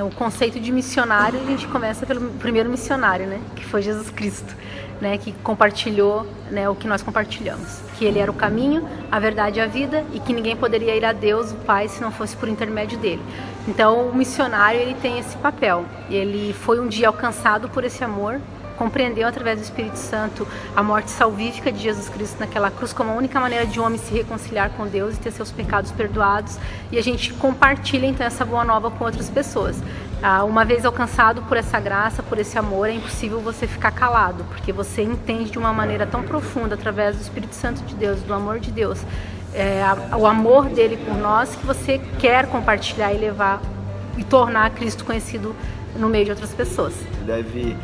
O conceito de missionário, a gente começa pelo primeiro missionário, né, que foi Jesus Cristo, né, que compartilhou, né, o que nós compartilhamos, que ele era o caminho, a verdade e a vida, e que ninguém poderia ir a Deus, o Pai, se não fosse por intermédio dele. Então, o missionário, ele tem esse papel. Ele foi um dia alcançado por esse amor, compreendeu através do Espírito Santo a morte salvífica de Jesus Cristo naquela cruz como a única maneira de um homem se reconciliar com Deus e ter seus pecados perdoados, e a gente compartilha então essa boa nova com outras pessoas. Uma vez alcançado por essa graça, por esse amor, é impossível você ficar calado, porque você entende de uma maneira tão profunda através do Espírito Santo de Deus, do amor de Deus, o amor dele por nós, que você quer compartilhar e levar e tornar Cristo conhecido no meio de outras pessoas. Deve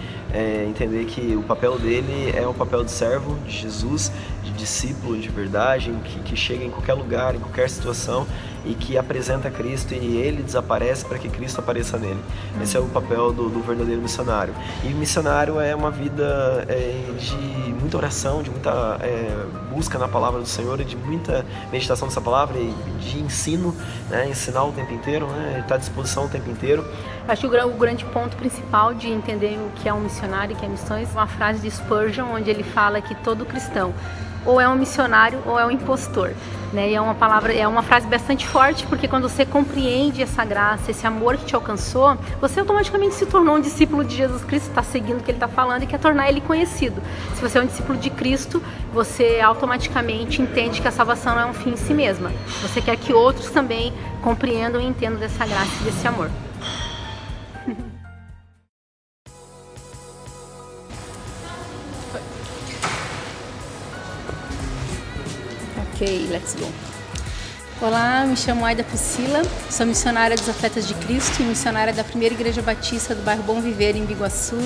entender que o papel dele é o papel de servo de Jesus, de discípulo de verdade, que chega em qualquer lugar, em qualquer situação e que apresenta Cristo e ele desaparece para que Cristo apareça nele. Esse é o papel do verdadeiro missionário. E missionário é uma vida de muita oração, de muita busca na palavra do Senhor e de muita meditação dessa palavra e de ensino, né? Ensinar o tempo inteiro, né? Ele está à disposição o tempo inteiro. Acho que o grande ponto principal de entender o que é um missionário e o que é missões é uma frase de Spurgeon, onde ele fala que todo cristão ou é um missionário ou é um impostor, né? E é uma frase bastante forte, porque quando você compreende essa graça, esse amor que te alcançou, você automaticamente se tornou um discípulo de Jesus Cristo, está seguindo o que ele está falando e quer tornar ele conhecido. Se você é um discípulo de Cristo, você automaticamente entende que a salvação não é um fim em si mesma. Você quer que outros também compreendam e entendam dessa graça e desse amor. Ok, let's go. Olá, me chamo Aida Priscila, sou missionária dos Atletas de Cristo e missionária da Primeira Igreja Batista do bairro Bom Viver, em Biguaçu,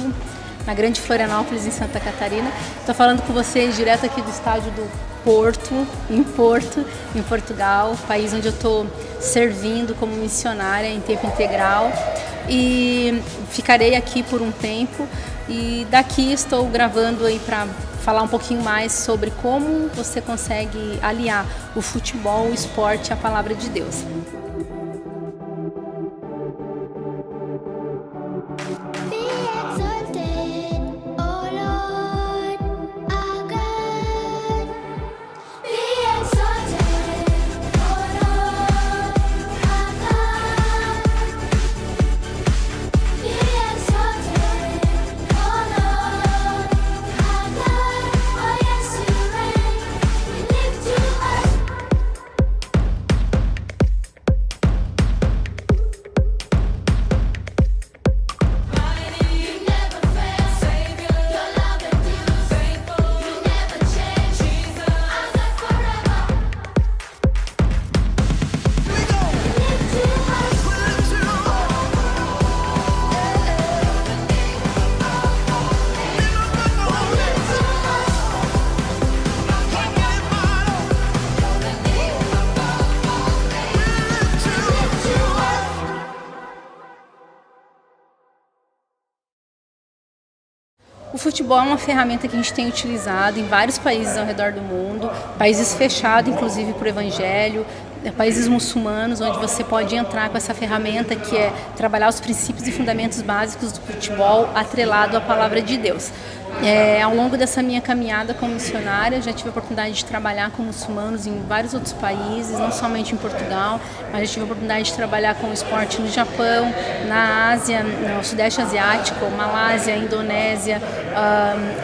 na Grande Florianópolis, em Santa Catarina. Estou falando com vocês direto aqui do estádio do Porto, em Portugal, país onde eu estou servindo como missionária em tempo integral. E ficarei aqui por um tempo e daqui estou gravando aí para falar um pouquinho mais sobre como você consegue aliar o futebol, o esporte e a palavra de Deus. O futebol é uma ferramenta que a gente tem utilizado em vários países ao redor do mundo, países fechados, inclusive para o evangelho, países muçulmanos, onde você pode entrar com essa ferramenta que é trabalhar os princípios e fundamentos básicos do futebol atrelado à palavra de Deus. Ao longo dessa minha caminhada como missionária, já tive a oportunidade de trabalhar com muçulmanos em vários outros países, não somente em Portugal, mas já tive a oportunidade de trabalhar com o esporte no Japão, na Ásia, no Sudeste Asiático, Malásia, Indonésia,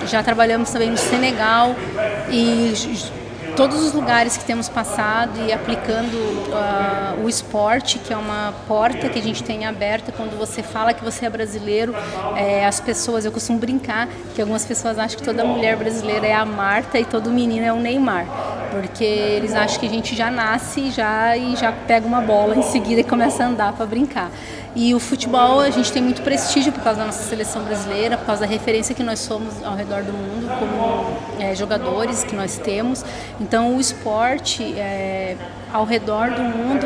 já trabalhamos também no Senegal e todos os lugares que temos passado e aplicando o esporte, que é uma porta que a gente tem aberta quando você fala que você é brasileiro, as pessoas, eu costumo brincar que algumas pessoas acham que toda mulher brasileira é a Marta e todo menino é o Neymar, porque eles acham que a gente já nasce e já pega uma bola em seguida e começa a andar para brincar. E o futebol, a gente tem muito prestígio por causa da nossa seleção brasileira, por causa da referência que nós somos ao redor do mundo, como jogadores que nós temos. Então o esporte, ao redor do mundo,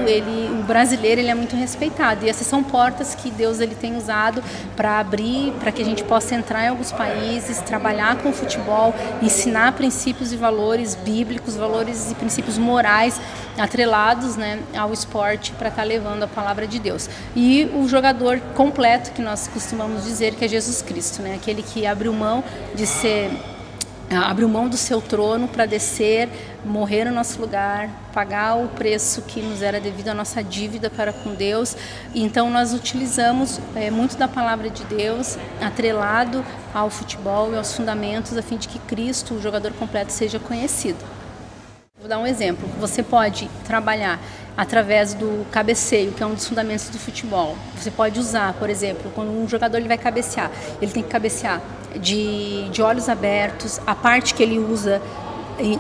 o brasileiro ele é muito respeitado. E essas são portas que Deus ele tem usado para abrir, para que a gente possa entrar em alguns países, trabalhar com o futebol, ensinar princípios e valores bíblicos, valores e princípios morais atrelados, né, ao esporte, para estar levando a palavra de Deus. E o jogador completo, que nós costumamos dizer que é Jesus Cristo, né, aquele que abriu mão do seu trono para descer, morrer no nosso lugar, pagar o preço que nos era devido à nossa dívida para com Deus. Então nós utilizamos muito da palavra de Deus atrelado ao futebol e aos fundamentos, a fim de que Cristo, o jogador completo, seja conhecido. Vou dar um exemplo. Você pode trabalhar através do cabeceio, que é um dos fundamentos do futebol. Você pode usar, por exemplo, quando um jogador ele vai cabecear, ele tem que cabecear de olhos abertos, a parte que ele usa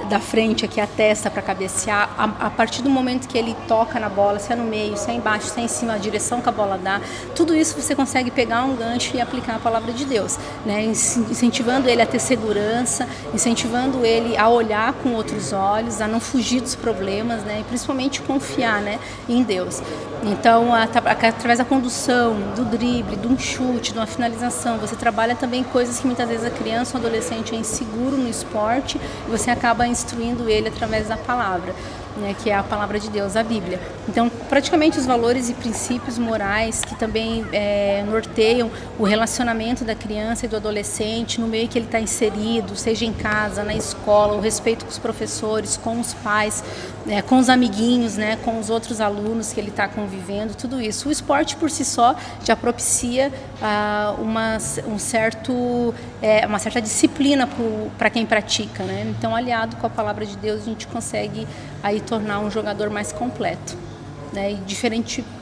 da frente aqui, a testa para cabecear, a partir do momento que ele toca na bola, se é no meio, se é embaixo, se é em cima, a direção que a bola dá, tudo isso você consegue pegar um gancho e aplicar a palavra de Deus, né? Incentivando ele a ter segurança, incentivando ele a olhar com outros olhos, a não fugir dos problemas, né? E principalmente confiar, né, em Deus. Então, através da condução, do drible, de um chute, de uma finalização, você trabalha também coisas que muitas vezes a criança ou adolescente é inseguro no esporte e você acaba instruindo ele através da palavra, né, que é a palavra de Deus, a Bíblia. Então, praticamente os valores e princípios morais que também norteiam o relacionamento da criança e do adolescente no meio que ele está inserido, seja em casa, na escola, o respeito com os professores, com os pais, com os amiguinhos, né, com os outros alunos que ele está convivendo, tudo isso. O esporte por si só já propicia uma certa disciplina para quem pratica, né? Então, aliado com a palavra de Deus, a gente consegue aí tornar um jogador mais completo, né? E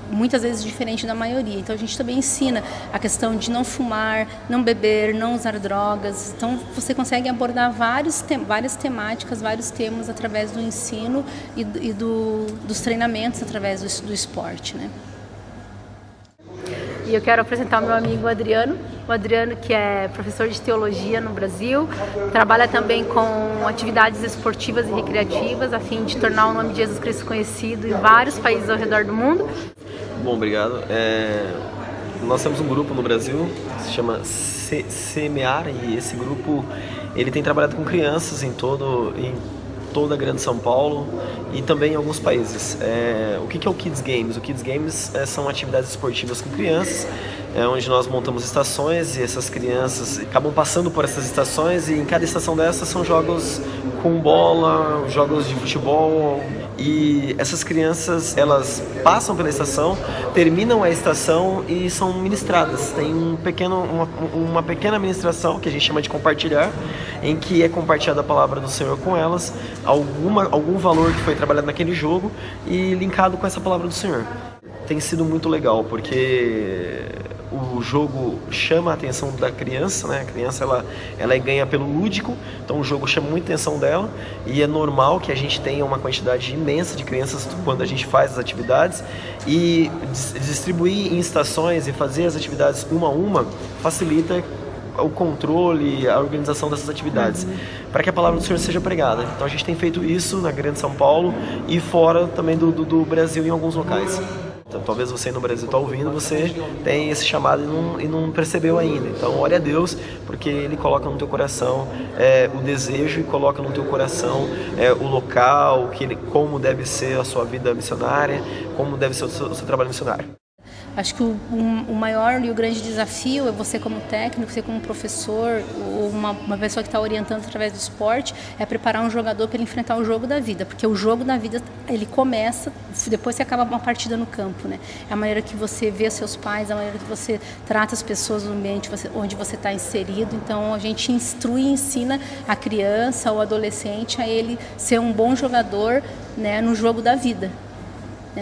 muitas vezes diferente da maioria. Então a gente também ensina a questão de não fumar, não beber, não usar drogas. Então você consegue abordar várias temáticas, vários temas através do ensino e dos treinamentos através do esporte, né? E eu quero apresentar o meu amigo Adriano. O Adriano, que é professor de teologia no Brasil, trabalha também com atividades esportivas e recreativas, a fim de tornar o nome de Jesus Cristo conhecido em vários países ao redor do mundo. Bom, obrigado. Nós temos um grupo no Brasil que se chama Semear, e esse grupo ele tem trabalhado com crianças em toda a Grande São Paulo e também em alguns países. O que é o Kids Games? O Kids Games são atividades esportivas com crianças, onde nós montamos estações e essas crianças acabam passando por essas estações, e em cada estação dessas são jogos com bola, jogos de futebol, e essas crianças elas passam pela estação, terminam a estação e são ministradas. Tem uma pequena ministração que a gente chama de compartilhar, em que é compartilhada a palavra do Senhor com elas, algum valor que foi trabalhado naquele jogo e linkado com essa palavra do Senhor. Tem sido muito legal, porque o jogo chama a atenção da criança, né? A criança ela ganha pelo lúdico, então o jogo chama muita atenção dela, e é normal que a gente tenha uma quantidade imensa de crianças quando a gente faz as atividades, e distribuir em estações e fazer as atividades uma a uma facilita o controle, a organização dessas atividades, para que a palavra do Senhor seja pregada. Então a gente tem feito isso na Grande São Paulo e fora também do Brasil em alguns locais. Então, talvez você no Brasil está ouvindo, você tem esse chamado e não percebeu ainda. Então, ore a Deus, porque Ele coloca no teu coração o desejo, e coloca no teu coração o local, como deve ser a sua vida missionária, como deve ser o seu trabalho missionário. Acho que o maior e o grande desafio é você como técnico, você como professor, ou uma pessoa que está orientando através do esporte, é preparar um jogador para ele enfrentar o jogo da vida, porque o jogo da vida ele começa depois que acaba uma partida no campo, né? É a maneira que você vê seus pais, a maneira que você trata as pessoas no ambiente onde você está inserido. Então a gente instrui e ensina a criança ou adolescente a ele ser um bom jogador, né, no jogo da vida.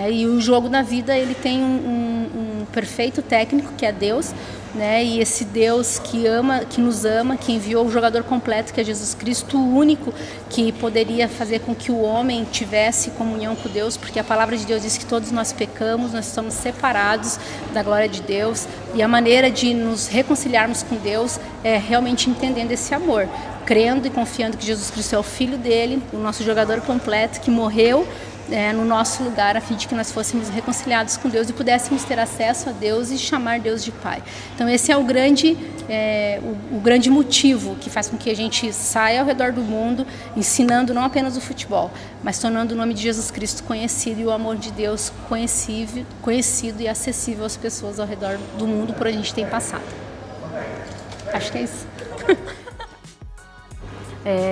E o jogo da vida ele tem um perfeito técnico, que é Deus, né? E esse Deus que nos ama, que enviou o jogador completo, que é Jesus Cristo, o único que poderia fazer com que o homem tivesse comunhão com Deus, porque a palavra de Deus diz que todos nós pecamos, nós estamos separados da glória de Deus, e a maneira de nos reconciliarmos com Deus é realmente entendendo esse amor, crendo e confiando que Jesus Cristo é o Filho dele, o nosso jogador completo, que morreu, no nosso lugar, a fim de que nós fôssemos reconciliados com Deus e pudéssemos ter acesso a Deus e chamar Deus de Pai. Então esse é o grande motivo que faz com que a gente saia ao redor do mundo ensinando não apenas o futebol, mas tornando o nome de Jesus Cristo conhecido e o amor de Deus conhecido e acessível às pessoas ao redor do mundo por onde a gente tem passado. Acho que é isso.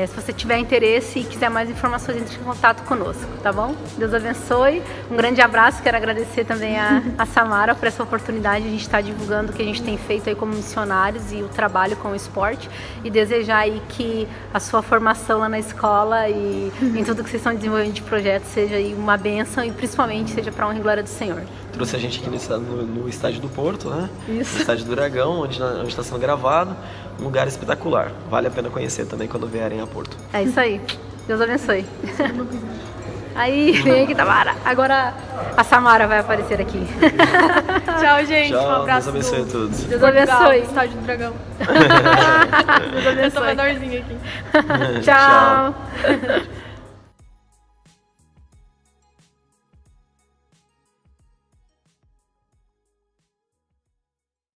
Se você tiver interesse e quiser mais informações, entre em contato conosco, tá bom? Deus abençoe. Um grande abraço. Quero agradecer também a Samara por essa oportunidade de a gente estar divulgando o que a gente tem feito aí como missionários e o trabalho com o esporte, e desejar aí que a sua formação lá na escola e em tudo que vocês estão desenvolvendo de projeto seja aí uma bênção e principalmente seja para a honra e glória do Senhor. Trouxe a gente aqui no estádio do Porto, né? Isso. No estádio do Dragão, onde está sendo gravado. Um lugar espetacular. Vale a pena conhecer também quando vierem a Porto. É isso aí. Deus abençoe. Aí, vem aqui, Tamara. Agora a Samara vai aparecer aqui. Tchau, gente. Tchau, um abraço. Deus abençoe a todos. Deus abençoe. Estádio do Dragão. Deus Eu tô abençoe. menorzinha aqui. Tchau.